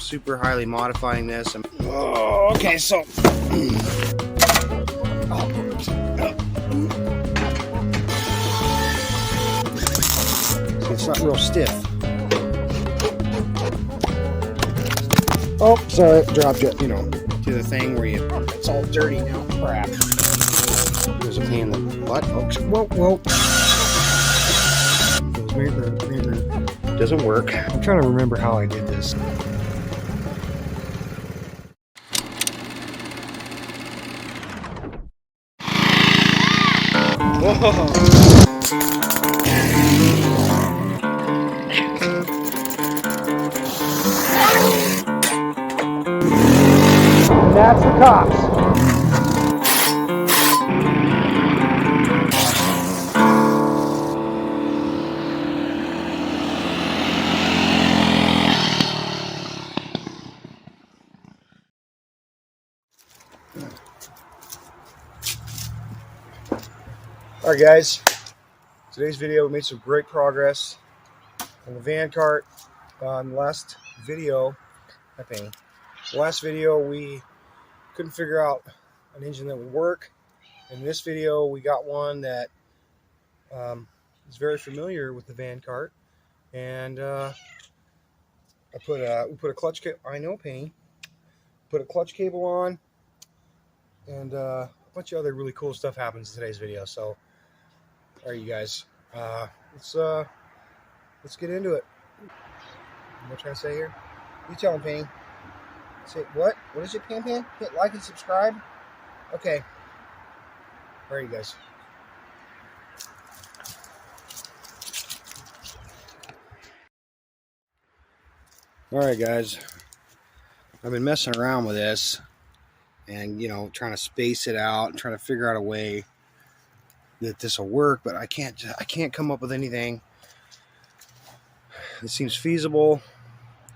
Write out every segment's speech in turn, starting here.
super highly modifying this. Oh, okay, so it's not real stiff. Oh, sorry, dropped it. You know, do the thing where it's all dirty now. Crap. There's a pain in the butt, folks. Whoa, whoa. Doesn't work. I'm trying to remember how I did this. Whoa. That's the cops. Alright guys, today's video we made some great progress on the VANKART. On the last video, we couldn't figure out an engine that would work. In this video we got one that is very familiar with the VANKART, and we put a clutch cable. I know, Penny. Put a clutch cable on, and a bunch of other really cool stuff happens in today's video. So, all right, you guys, let's get into it. What am I trying to say here? You tell them, Penny. Say what? What is it, Pan? Hit like and subscribe. Okay. All right, you guys. All right, guys. I've been messing around with this, and trying to space it out and trying to figure out a way that this will work, but I can't come up with anything that seems feasible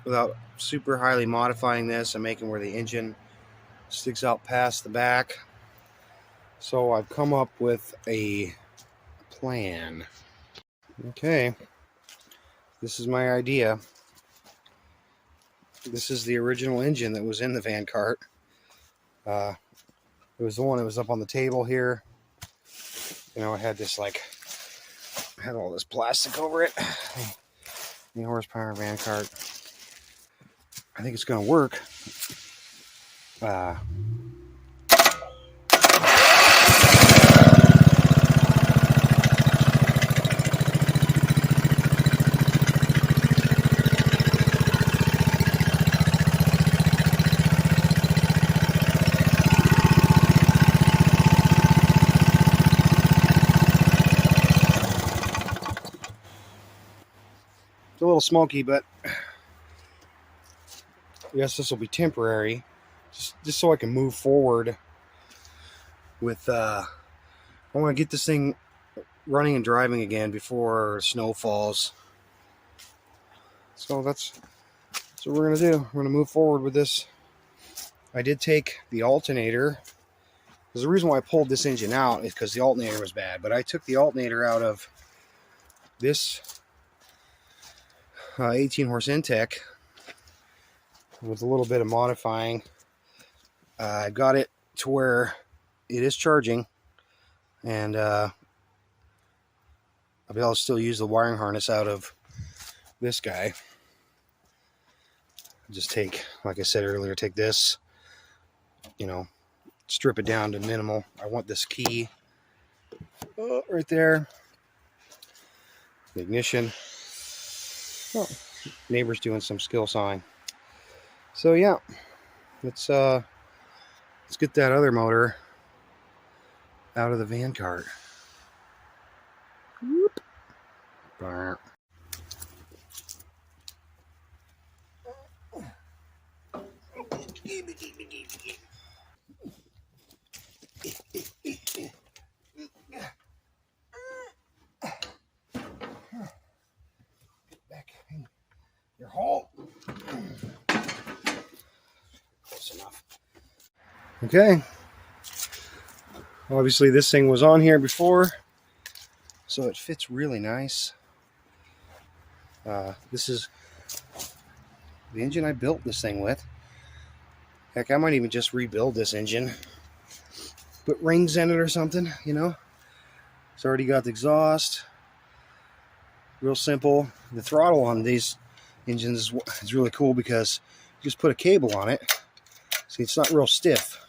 without super highly modifying this and making where the engine sticks out past the back. So I've come up with a plan. Okay, this is my idea. This is the original engine that was in the VANKART. It was the one that was up on the table here. I had this had all this plastic over it. The horsepower VANKART. I think it's going to work. It's a little smoky, but I guess this will be temporary, just so I can move forward with I want to get this thing running and driving again before snow falls. So that's what we're going to do. We're going to move forward with this. I did take the alternator, because the reason why I pulled this engine out is because the alternator was bad, but I took the alternator out of this 18 horse Intech with a little bit of modifying. I got it to where it is charging, and I'll be able to still use the wiring harness out of this guy. Just take, like I said earlier, take this, strip it down to minimal. I want this key right there. The ignition. Oh, neighbor's doing some skill sawing. So yeah, let's get that other motor out of the VANKART. Whoop. Your hole. Close enough. Okay. Obviously this thing was on here before, so it fits really nice. This is the engine I built this thing with. Heck, I might even just rebuild this engine. Put rings in it or something, you know. It's already got the exhaust. Real simple. The throttle on these engines is really cool because you just put a cable on it. See, it's not real stiff.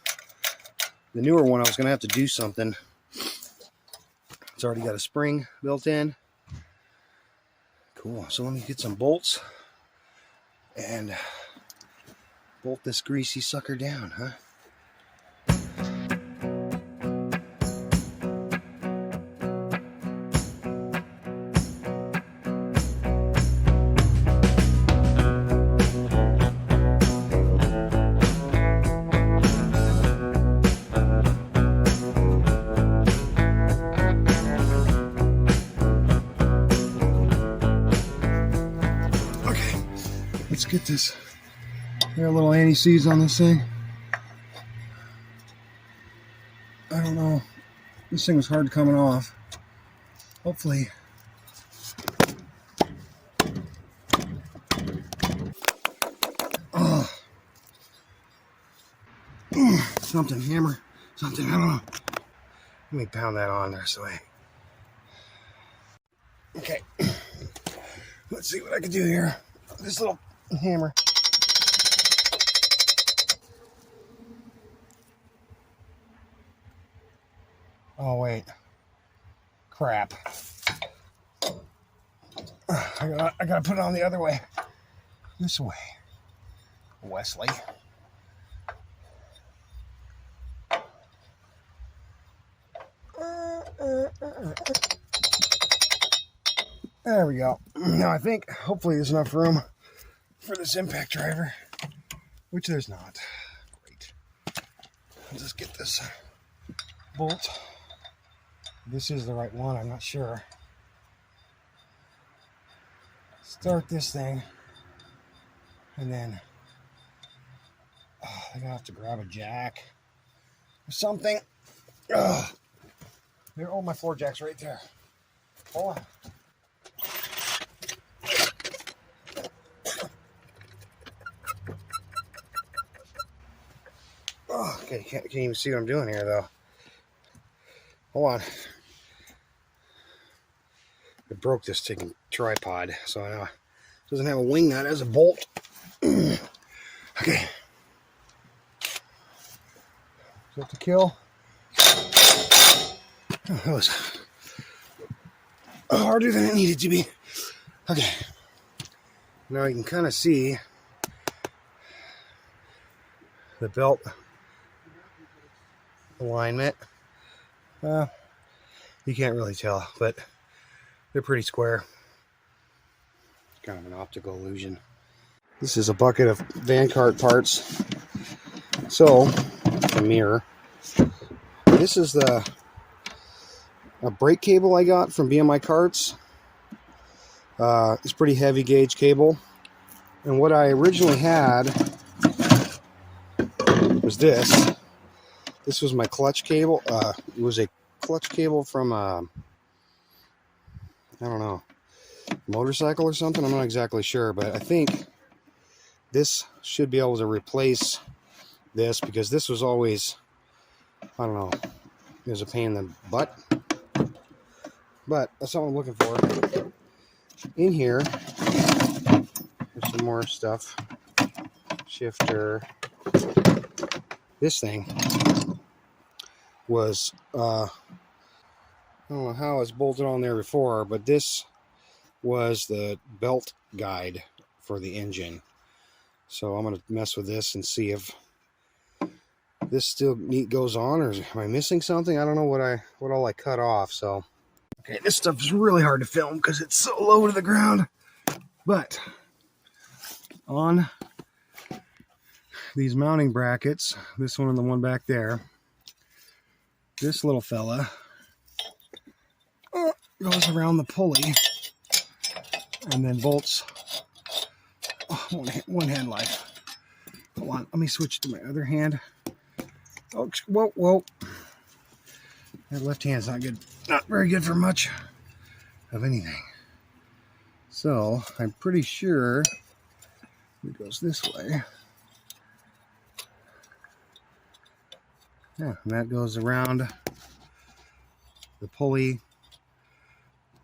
The newer one, I was going to have to do something. It's already got a spring built in. Cool. So let me get some bolts and bolt this greasy sucker down, huh? Let's get this. There are little anti-seize on this thing. I don't know. This thing was hard coming off. Hopefully. Oh. Something, hammer, something, I don't know. Let me pound that on there so I. Okay. Let's see what I can do here. This little hammer. Oh wait, crap. I gotta put it on the other way. This way, Wesley. There we go. Now I think hopefully there's enough room for this impact driver, which there's not. Great. I'll just get this bolt. This is the right one, I'm not sure. Start this thing, and then I'm gonna have to grab a jack or something. There, oh, my floor jack's right there. Hold on. Oh, okay, can't even see what I'm doing here though. Hold on. I broke this taking tripod, so I know it doesn't have a wing nut as a bolt. Okay. Is that to kill? Oh, that was harder than it needed to be. Okay. Now you can kind of see the belt alignment. You can't really tell, but they're pretty square. Kind of an optical illusion. This is a bucket of VANKART parts. So, a mirror. This is a brake cable I got from VANKART Carts. It's pretty heavy gauge cable. And what I originally had was this. This was my clutch cable. It was a clutch cable from I don't know, motorcycle or something. I'm not exactly sure, but I think this should be able to replace this because this was always, I don't know, it was a pain in the butt. But that's all I'm looking for. In here, there's some more stuff. Shifter. This thing was, I don't know how it's bolted on there before, but this was the belt guide for the engine. So I'm going to mess with this and see if this still goes on, or am I missing something? I don't know what all I cut off. So, okay, this stuff is really hard to film because it's so low to the ground. But on these mounting brackets, this one and the one back there, this little fella goes around the pulley and then bolts. Oh, one hand life. Hold on, let me switch to my other hand. Oh, whoa. That left hand's not good. Not very good for much of anything. So, I'm pretty sure It goes this way. Yeah, and that goes around the pulley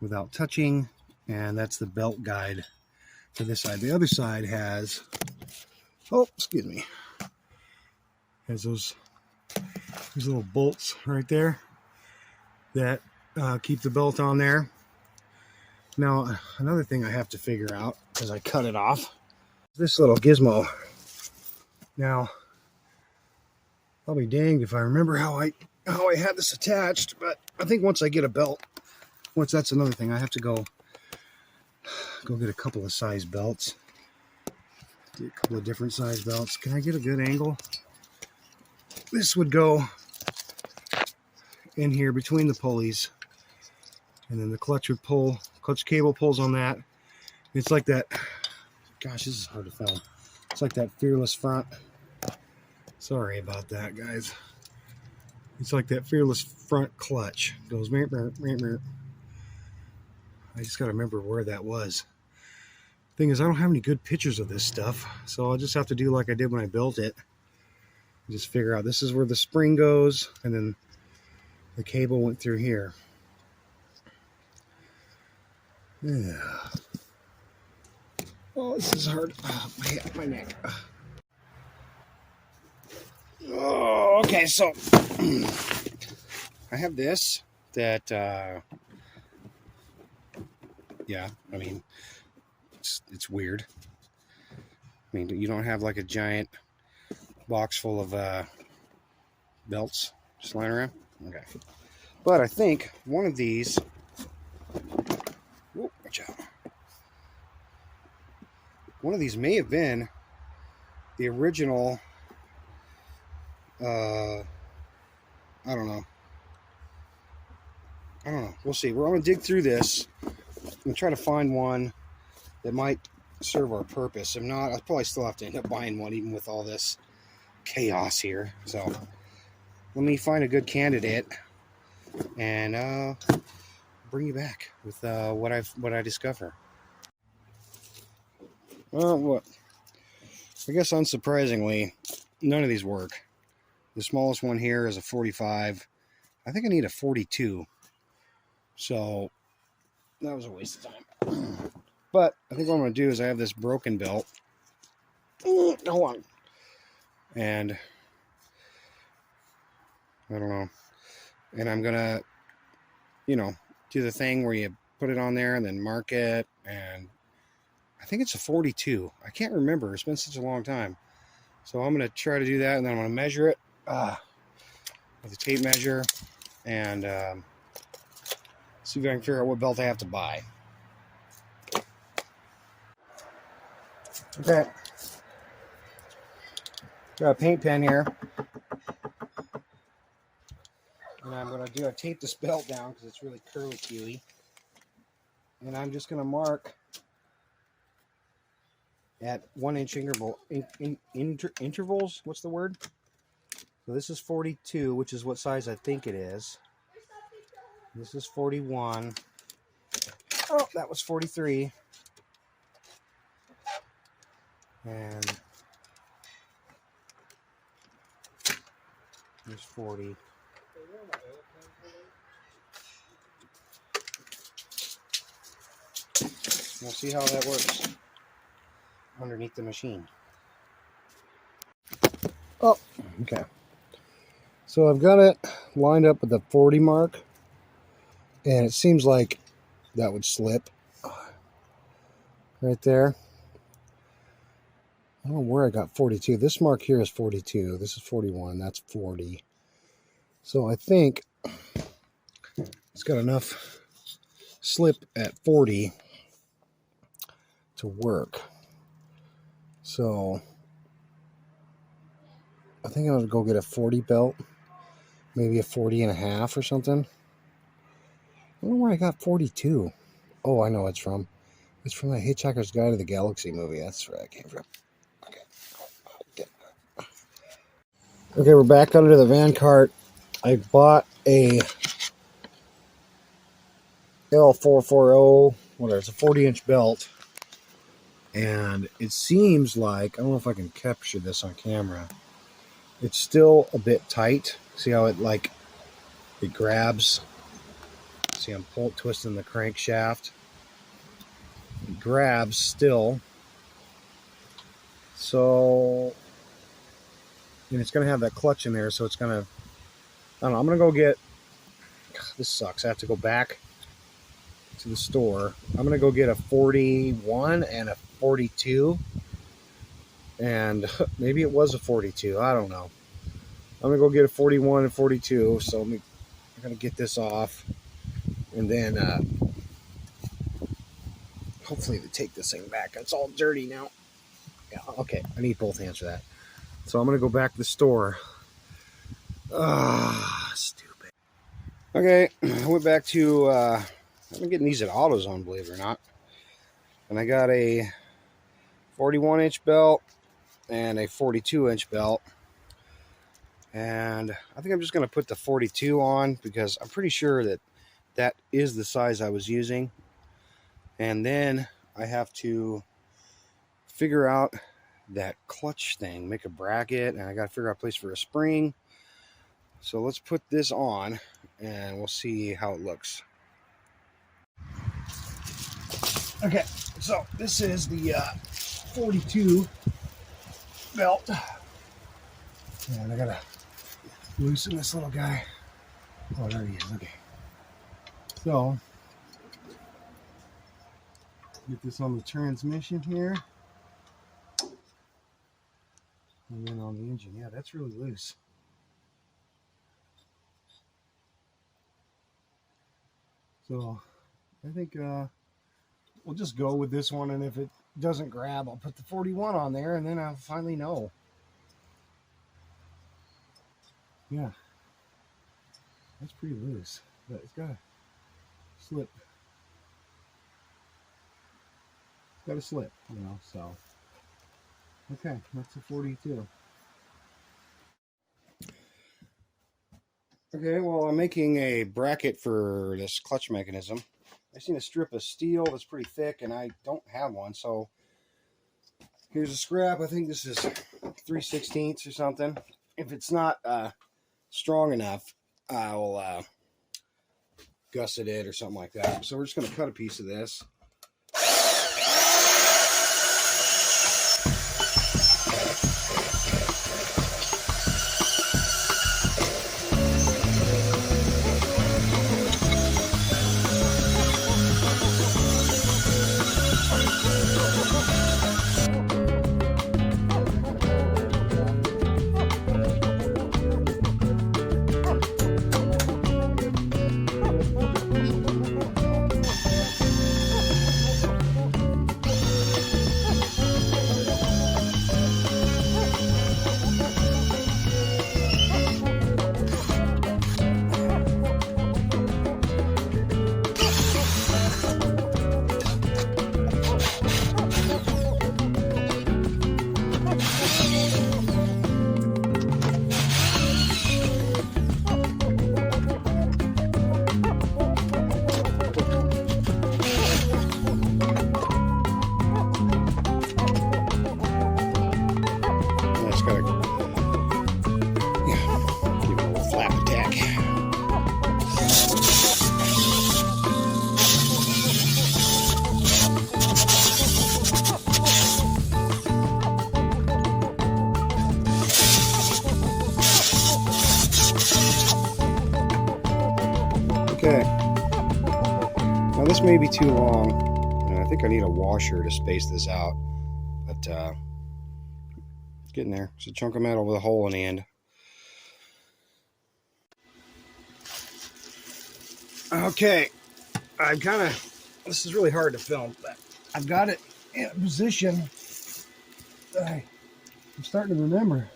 without touching, and that's the belt guide for this side. The other side has, oh, excuse me, has those little bolts right there that keep the belt on there. Now, another thing I have to figure out as I cut it off, this little gizmo. Now, I'll be danged if I remember how I had this attached, but I think once I get a belt, that's another thing, I have to go get a couple of size belts. Get a couple of different size belts. Can I get a good angle? This would go in here between the pulleys, and then the clutch would pull, clutch cable pulls on that. It's like that, gosh, this is hard to film. It's like that fearless front. Sorry about that, guys. It's like that fearless front clutch. It goes, meep, meep, meep, meep. I just got to remember where that was. Thing is, I don't have any good pictures of this stuff, so I'll just have to do like I did when I built it. Just figure out this is where the spring goes, and then the cable went through here. Yeah. Oh, this is hard. Oh, my neck. Oh, okay, so I have this that, yeah, I mean, it's weird. I mean, you don't have like a giant box full of belts just lying around? Okay. But I think one of these, whoop, watch out. One of these may have been the original, I don't know. We'll see. We're going to dig through this and try to find one that might serve our purpose. If not, I'll probably still have to end up buying one, even with all this chaos here. So let me find a good candidate and bring you back with what I discover. Well, what? I guess unsurprisingly, none of these work. The smallest one here is a 45. I think I need a 42. So that was a waste of time. But I think what I'm going to do is I have this broken belt. Hold on. And I don't know. And I'm going to, do the thing where you put it on there and then mark it. And I think it's a 42. I can't remember. It's been such a long time. So I'm going to try to do that, and then I'm going to measure it with a tape measure and see if I can figure out what belt I have to buy. Okay. Got a paint pen here. And I'm going to tape this belt down because it's really curly-cuey. And I'm just going to mark at 1 inch intervals. What's the word? So this is 42, which is what size I think it is. This is 41. Oh, that was 43. And there's 40. We'll see how that works underneath the machine. Oh, okay. So I've got it lined up with the 40 mark, and it seems like that would slip right there. I don't know where I got 42. This mark here is 42. This is 41. That's 40. So I think it's got enough slip at 40 to work. So I think I'm going to go get a 40 belt, maybe a 40 and a half or something. I don't know where I got 42. Oh, I know what it's from. It's from the Hitchhiker's Guide to the Galaxy movie. That's where it came from. Okay, we're back under the VANKART. I bought a L440, whatever, it's a 40-inch belt. And it seems like, I don't know if I can capture this on camera, it's still a bit tight. See how it grabs? See, I'm twisting the crankshaft. It grabs still. So, and it's going to have that clutch in there, so it's going to, I don't know, I'm going to go get, this sucks, I have to go back to the store. I'm going to go get a 41 and a 42. And maybe it was a 42, I don't know. I'm going to go get a 41 and 42, so I'm going to get this off. And then, hopefully they take this thing back. It's all dirty now. Yeah, okay, I need both hands for that. So I'm going to go back to the store. Stupid. Okay, I went back to, I've been getting these at AutoZone, believe it or not. And I got a 41-inch belt and a 42-inch belt. And I think I'm just going to put the 42 on because I'm pretty sure that that is the size I was using. And then I have to figure out that clutch thing, make a bracket, and I got to figure out a place for a spring. So let's put this on and we'll see how it looks. Okay, so this is the 42 belt, and I gotta loosen this little guy. Oh, there he is. Okay, so get this on the transmission here, and then on the engine. Yeah, that's really loose. So I think we'll just go with this one, and if it doesn't grab, I'll put the 41 on there, and then I'll finally know. Yeah, that's pretty loose, but it's got a slip. It's got a slip, you know, so. Okay, that's a 42. Okay, well, I'm making a bracket for this clutch mechanism. I seen a strip of steel that's pretty thick, and I don't have one, so here's a scrap. I think this is 3/16 or something. If it's not strong enough, I'll gusset it or something like that. So we're just going to cut a piece of this. Okay, now this may be too long, and I think I need a washer to space this out, but it's getting there. It's a chunk of metal with a hole in the end. Okay, I've kind of, this is really hard to film, but I've got it in a position that I'm starting to remember.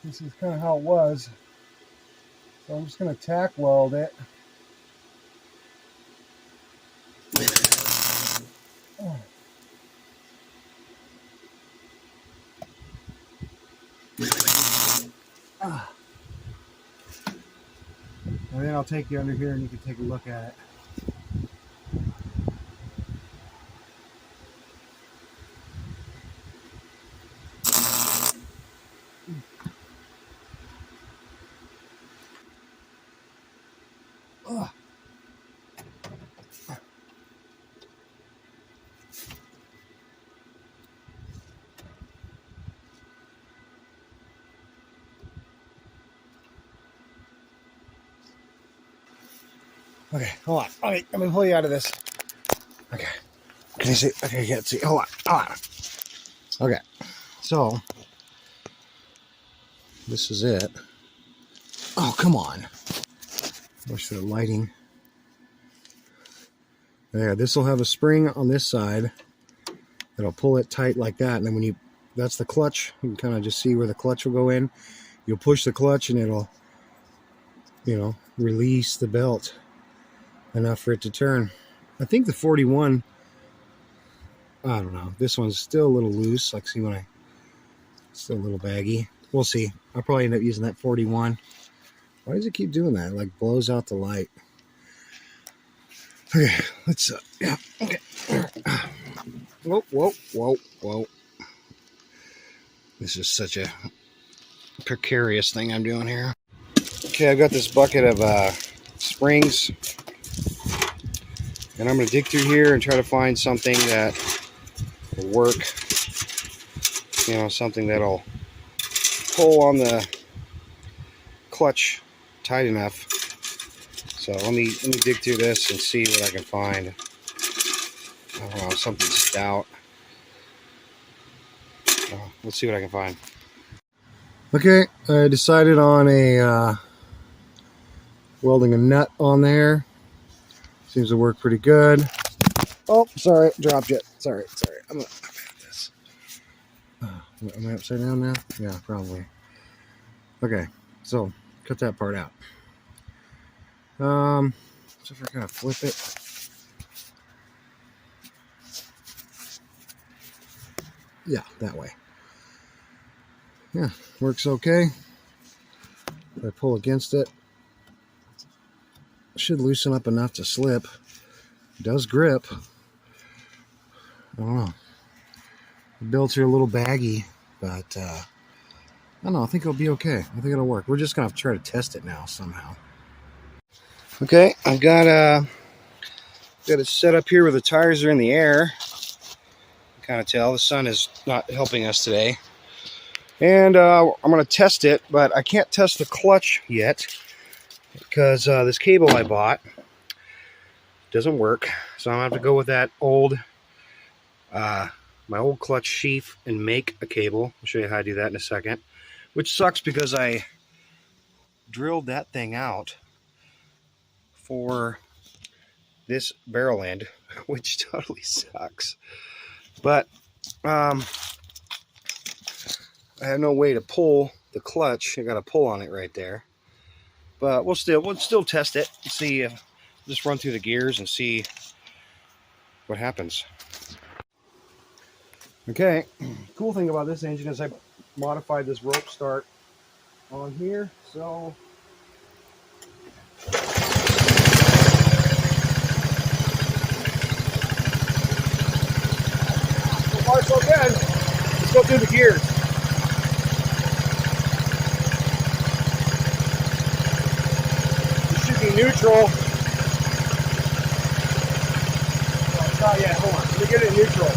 This is kind of how it was. So I'm just going to tack weld it. And then I'll take you under here and you can take a look at it. Okay, hold on. All right, I'm gonna pull you out of this. Okay. Can you see? Okay, I can't see. Hold on. Okay. So this is it. Oh, come on. Wish for the lighting. There, this will have a spring on this side. It'll pull it tight like that, and then when that's the clutch. You can kind of just see where the clutch will go in. You'll push the clutch, and it'll, release the belt enough for it to turn. I think the 41. I don't know. This one's still a little loose. Like, see when still a little baggy. We'll see. I'll probably end up using that 41. Why does it keep doing that? It like blows out the light. Okay, let's yeah. Okay. Whoa. This is such a precarious thing I'm doing here. Okay, I've got this bucket of springs, and I'm going to dig through here and try to find something that will work. Something that'll pull on the clutch tight enough. So let me dig through this and see what I can find. I don't know, something stout. Let's see what I can find. Okay, I decided on welding a nut on there. Seems to work pretty good. Oh, sorry, dropped it. Sorry. I'm gonna have this. Am I upside down now? Yeah, probably. Okay, so cut that part out. So if I kind of flip it. Yeah, that way. Yeah, works okay. If I pull against it, should loosen up enough to slip. It does grip. I don't know. The belts are a little baggy, but I don't know. I think it'll be okay. I think it'll work. We're just gonna have to try to test it now somehow. Okay, I've got it set up here where the tires are in the air. Kind of tell the sun is not helping us today. And I'm going to test it, but I can't test the clutch yet because this cable I bought doesn't work. So I'm going to have to go with that old, my old clutch sheath and make a cable. I'll show you how to do that in a second. Which sucks because I drilled that thing out for this barrel end, which totally sucks. But I have no way to pull the clutch. I got to pull on it right there. But we'll still test it. See, just run through the gears and see what happens. Okay. Cool thing about this engine is I modified this rope start on here. So far so good. Let's go through the gears. This should be neutral. Oh, it's not yet. Hold on. Let me get it in neutral.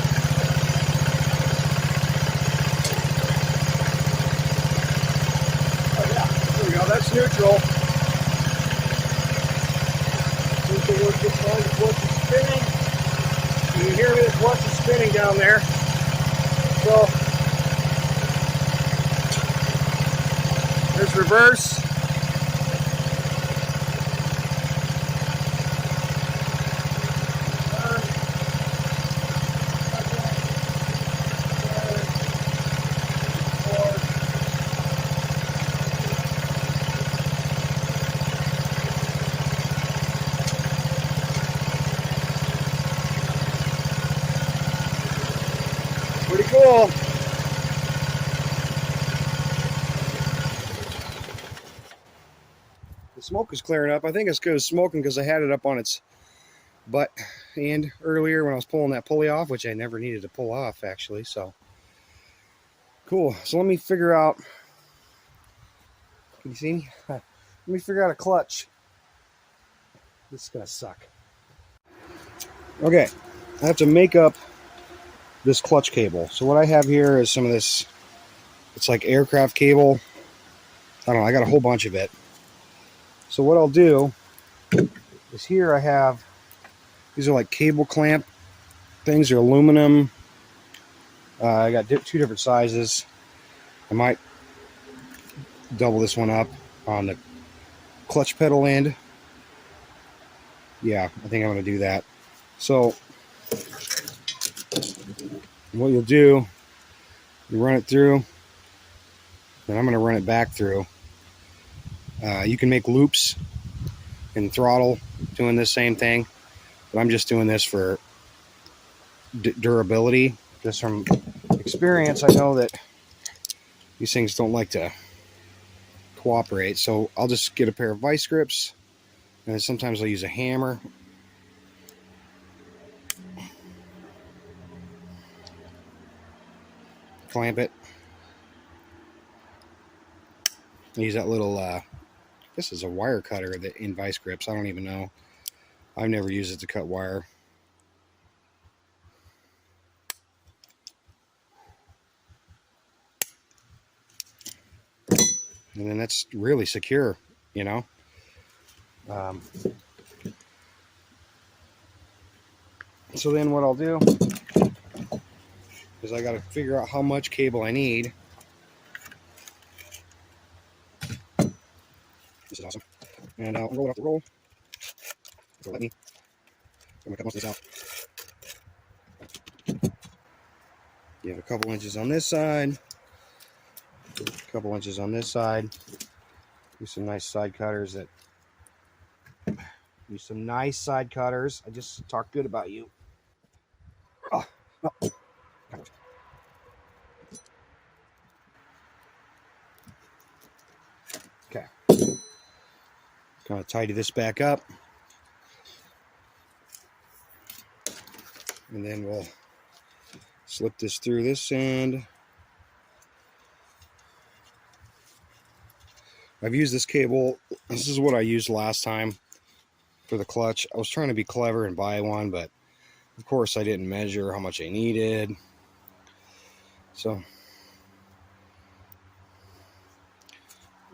Oh yeah. There we go. That's neutral. Seems to work just fine. The clutch is spinning. You can hear me. The clutch is spinning down there. So there's reverse. Pretty cool. The smoke is clearing up. I think it's good as smoking because I had it up on its butt end earlier when I was pulling that pulley off, which I never needed to pull off actually. So cool. So let me figure out. Can you see me? Let me figure out a clutch. This is gonna suck. Okay, I have to make up this clutch cable. So what I have here is some of this, it's like aircraft cable. I don't know, I got a whole bunch of it. So what I'll do is is here I have, these are like cable clamp things. They're aluminum. I got two different sizes. I might double this one up on the clutch pedal end. Yeah, I think I'm going to do that. So what you'll do, you run it through, and I'm going to run it back through. You can make loops in throttle doing this same thing, but I'm just doing this for durability. Just from experience, I know that these things don't like to cooperate, so I'll just get a pair of vice grips, and sometimes I'll use a hammer. Clamp it. Use that little, this is a wire cutter that in vice grips. I don't even know. I've never used it to cut wire. And then that's really secure, you know. So then what I'll do is I got to figure out how much cable I need. This is awesome. And I'll roll it off the roll. So let me. I'm going to cut most of this out. You have a couple inches on this side. A couple inches on this side. Use some nice side cutters that. Use some nice side cutters. I just talked good about you. Oh. Okay. Kind of tidy this back up. And then we'll slip this through this end. I've used this cable. This is what I used last time for the clutch. I was trying to be clever and buy one, but of course I didn't measure how much I needed. So,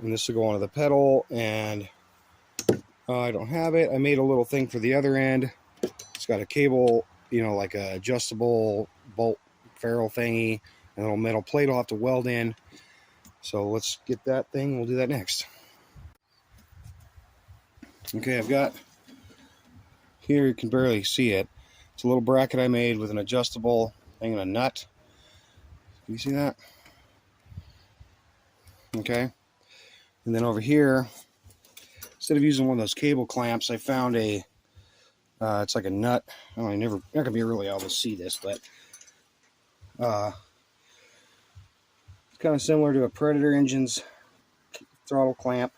and this will go onto the pedal, and I don't have it. I made a little thing for the other end. It's got a cable, you know, like a adjustable bolt ferrule thingy, and a little metal plate I'll have to weld in. So let's get that thing. We'll do that next. Okay, I've got here, you can barely see it. It's a little bracket I made with an adjustable thing and a nut. Can you see that? Okay. And then over here, instead of using one of those cable clamps, I found a, it's like a nut. Oh, not gonna be really able to see this, but it's kind of similar to a Predator engine's throttle clamp.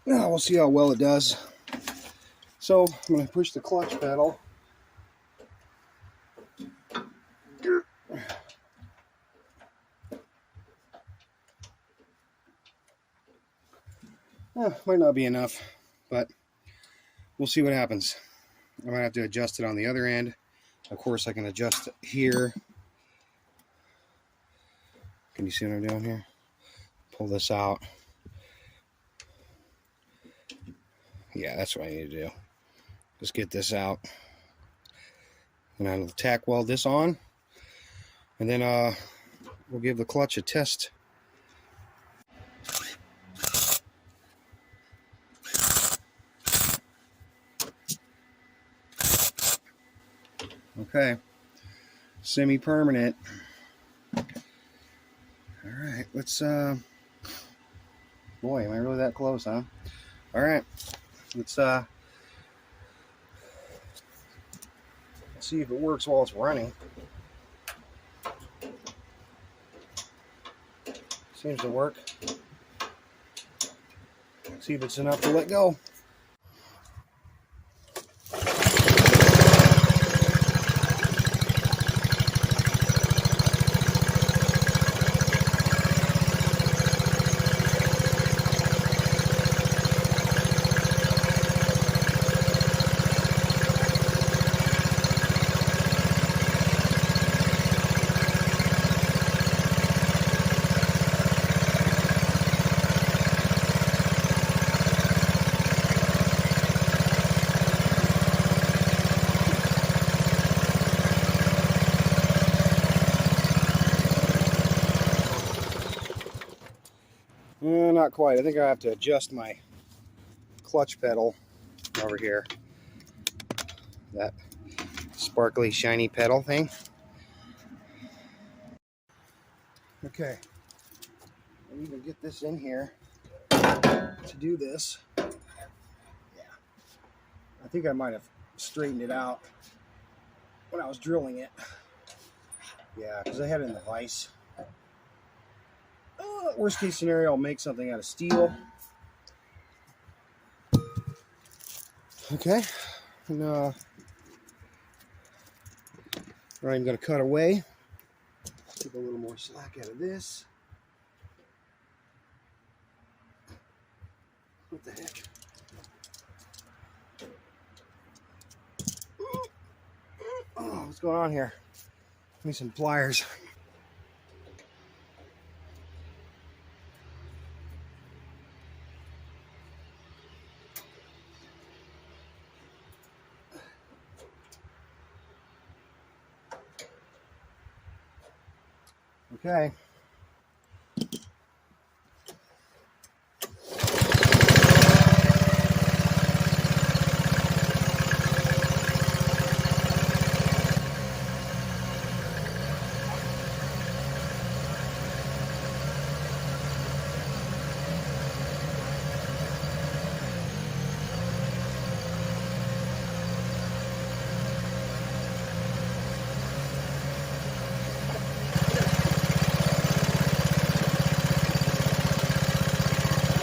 Now we'll see how well it does. So I'm going to push the clutch pedal. Might not be enough, but we'll see what happens. I might have to adjust it on the other end. Of course, I can adjust it here. Can you see what I'm doing here? Pull this out. Yeah, that's what I need to do. Just get this out. And I'll tack weld this on. And then we'll give the clutch a test. Okay. Semi-permanent. Alright, let's boy, am I really that close, huh? Alright. Let's see if it works while it's running. Seems to work. Let's see if it's enough to let go. Not quite. I think I have to adjust my clutch pedal over here. That sparkly, shiny pedal thing. Okay. I need to get this in here to do this. Yeah. I think I might have straightened it out when I was drilling it. Yeah, because I had it in the vise. Worst case scenario, I'll make something out of steel. Okay. And, I'm not even going to cut away. Take a little more slack out of this. What the heck? Oh, what's going on here? Give me some pliers. Okay.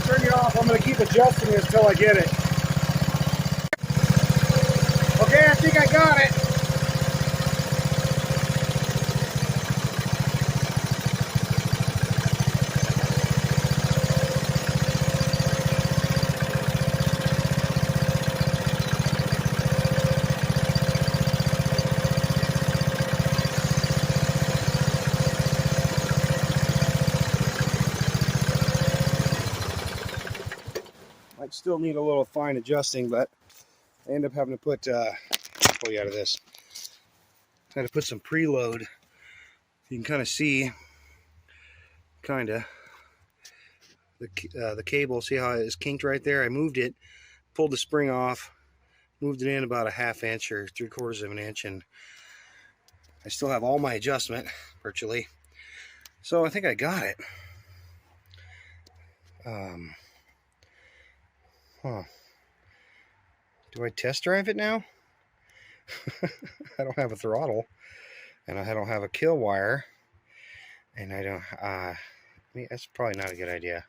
Turn you off. I'm going to keep adjusting this till I get it. Okay, I think I got it. Might still need a little fine adjusting, but I end up having to put, pull you out of this. I had to put some preload. You can kind of see, the cable. See how it is kinked right there? I moved it, pulled the spring off, moved it in about a ½ inch or 3/4 of an inch, and I still have all my adjustment virtually. So I think I got it. Do I test drive it now? I don't have a throttle, and I don't have a kill wire, and I don't. That's probably not a good idea.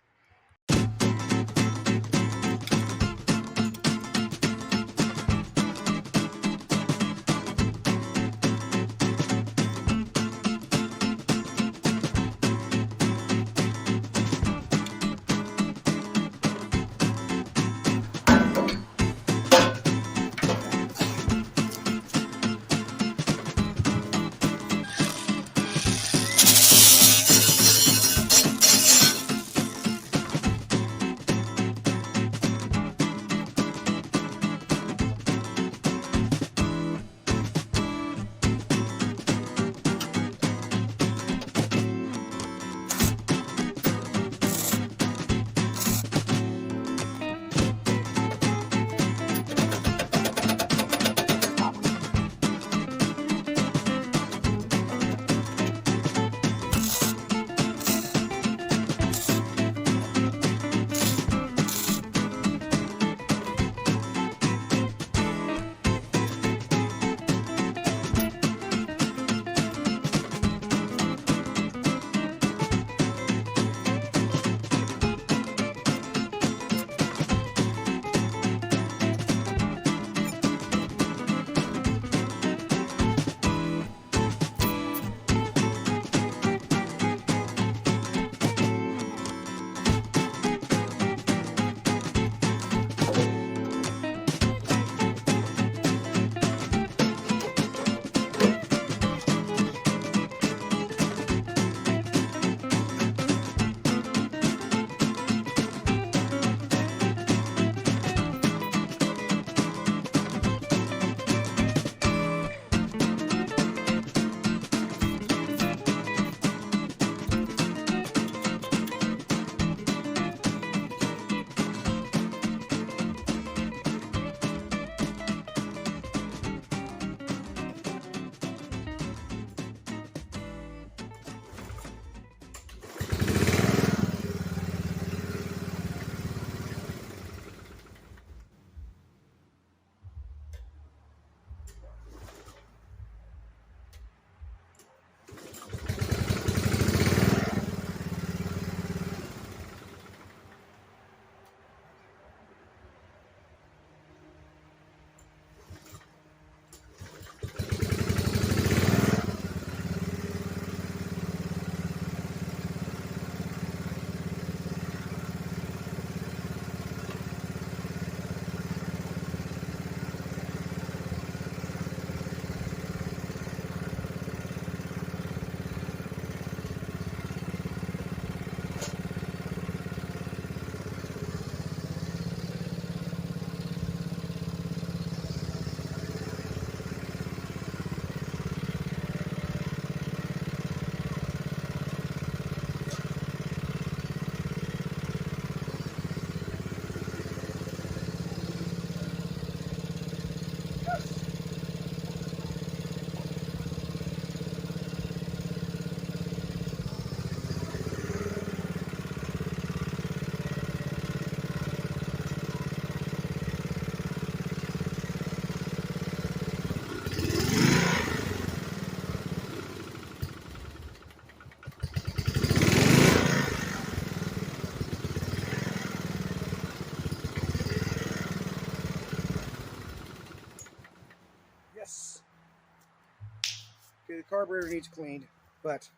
carburetor needs cleaned, but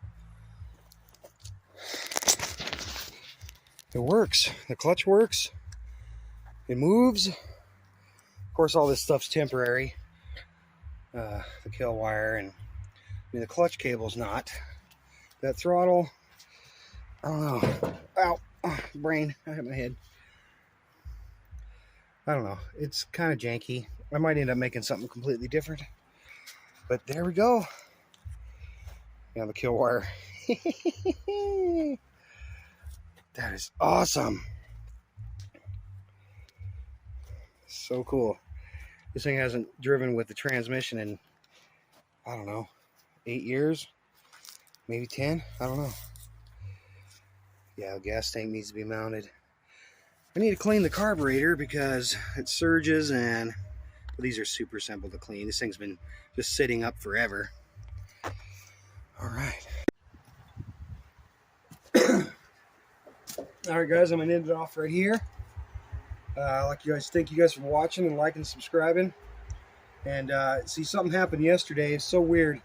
it works. The clutch works. It moves. Of course, all this stuff's temporary. The kill wire and the clutch cable's not. That throttle, I don't know. Ow, brain, I hit my head. I don't know. It's kind of janky. I might end up making something completely different. But there we go. Yeah, the kill wire. That is awesome. So cool. This thing hasn't driven with the transmission in, I don't know, 8 years, maybe 10. I don't know. Yeah, the gas tank needs to be mounted. I need to clean the carburetor because it surges, and well, these are super simple to clean. This thing's been just sitting up forever. All right. All right, guys, I'm gonna end it off right here. Thank you guys for watching and liking and subscribing. And see, something happened yesterday. It's so weird.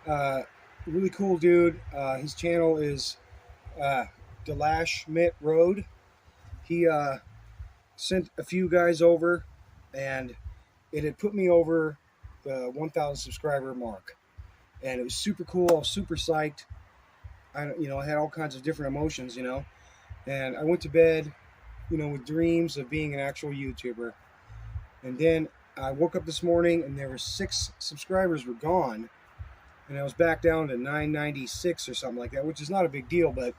Really cool dude. His channel is Delashmit Road. He sent a few guys over, and it had put me over the 1,000 subscriber mark, and it was super cool. I was super psyched. I had all kinds of different emotions, and I went to bed, with dreams of being an actual YouTuber. And then I woke up this morning, and there were 6 subscribers were gone, and I was back down to 996 or something like that, which is not a big deal, but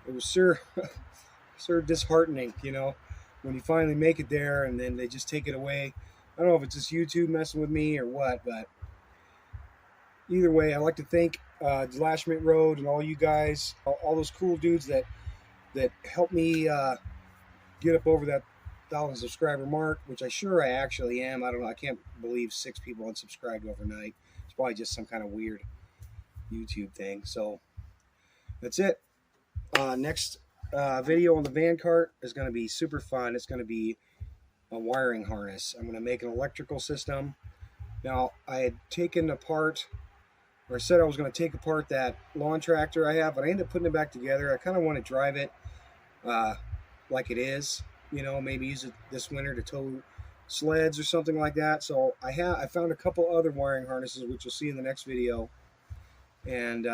it was sure disheartening, when you finally make it there and then they just take it away. I don't know if it's just YouTube messing with me or what, but either way, I'd like to thank Delashmit Road and all you guys, all those cool dudes that helped me get up over that 1,000 subscriber mark, which I actually am. I don't know. I can't believe 6 people unsubscribed overnight. It's probably just some kind of weird YouTube thing. So that's it. Next video on the VANKART is going to be super fun. It's going to be a wiring harness. I'm going to make an electrical system. Now, I had taken apart, or said I was going to take apart that lawn tractor I have, but I ended up putting it back together. I kind of want to drive it like it is, maybe use it this winter to tow sleds or something like that. So I found a couple other wiring harnesses, which you'll see in the next video, and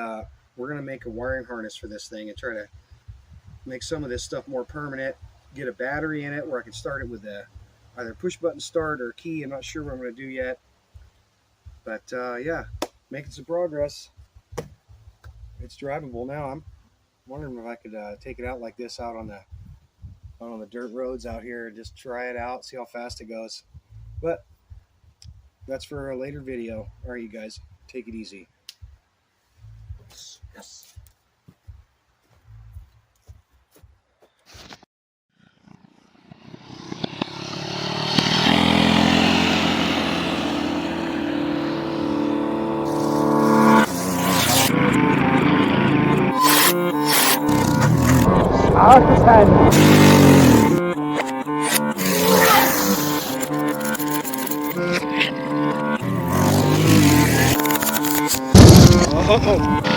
we're going to make a wiring harness for this thing and try to make some of this stuff more permanent, get a battery in it where I can start it with either push button start or key. I'm not sure what I'm going to do yet, but yeah, making some progress. It's drivable now. I'm wondering if I could take it out like this out on the dirt roads out here and just try it out, see how fast it goes. But that's for a later video. All right, you guys, take it easy. Yes. Oh.